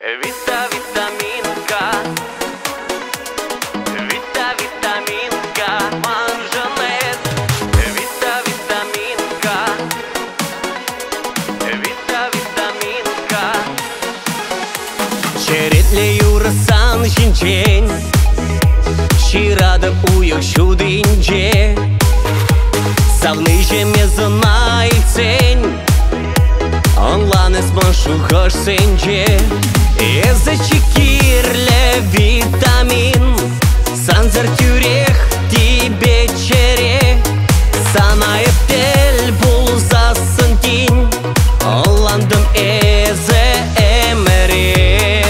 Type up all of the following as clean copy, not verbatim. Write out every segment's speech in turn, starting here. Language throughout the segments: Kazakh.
Витаминка, витаминка, манжанет. Витаминка, витаминка. Черетле юрасан шинчен, ширадып уйық шудинче. Савны жемезына иксен, онланес маншухаш сенче. Езачи кирле витамин, санзар тюрех тебе чере. Сана эптел булзасын тин, онландым эзе эмере.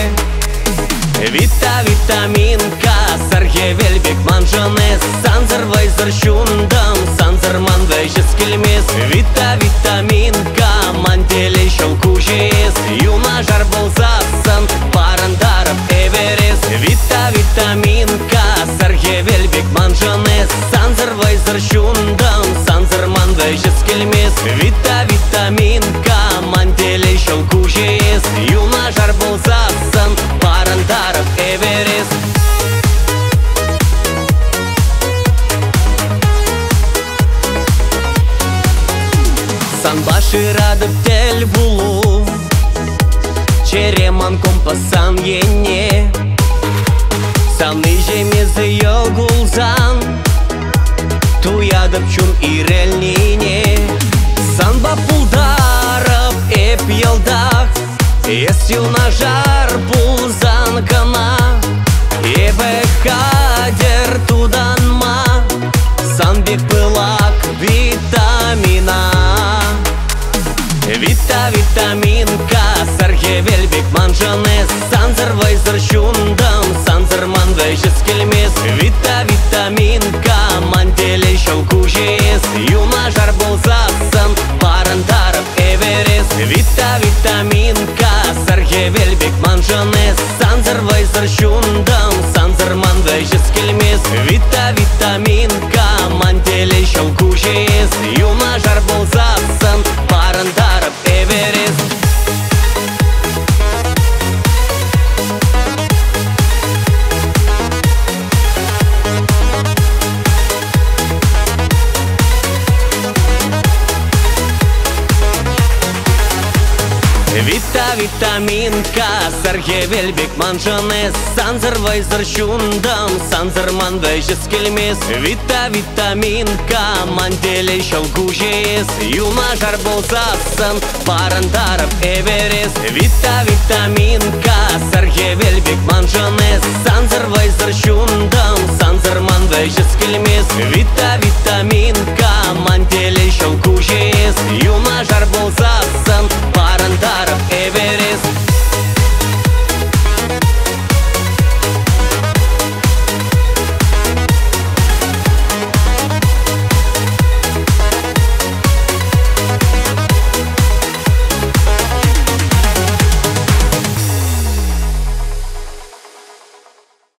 Витаминка, сарге велбек манжанес. Санзар вайзар шундам, санзар ман вейшес келмес. Витаминка, мантеле шалку жес. Юна жар болзасын, парандарып эверес. Витаминка, сарге велбек манжанес. Санзар вайзар шундам, санзар ман вейшес келмес. Витаминка, мантеле шалку жес. Юна жар болзасын, парандарып эверес. Сан башырадып тел булу, череман компасан ене. Саны жемезі йогулзан, туядып чун ирелнине. Сан бапулдарып эп елдах, ес юна жар булзан кана. Ебе кадер туданма, сан бек пылак витамина. Витаминка, сарге велбек манжанес. Санзар вайзар шундам, санзар ман вейшес келмес. Витаминка, мантеле шалку жес. Юна жар болзасын, парандарып эверес. Витаминка, сарге велбек манжанес. Санзар вайзар шундам, санзар ман вейшес келмес. Витаминка, мантеле шалку жес. Юна жар болзасын, парандарып эверес. Витаминка, сарге велбек манжанес. Санзар вайзар шундам, санзар ман вейшес келмес. Витаминка, мантеле шалку жес. Юна жар болзасын, парандарып эверес. Витаминка,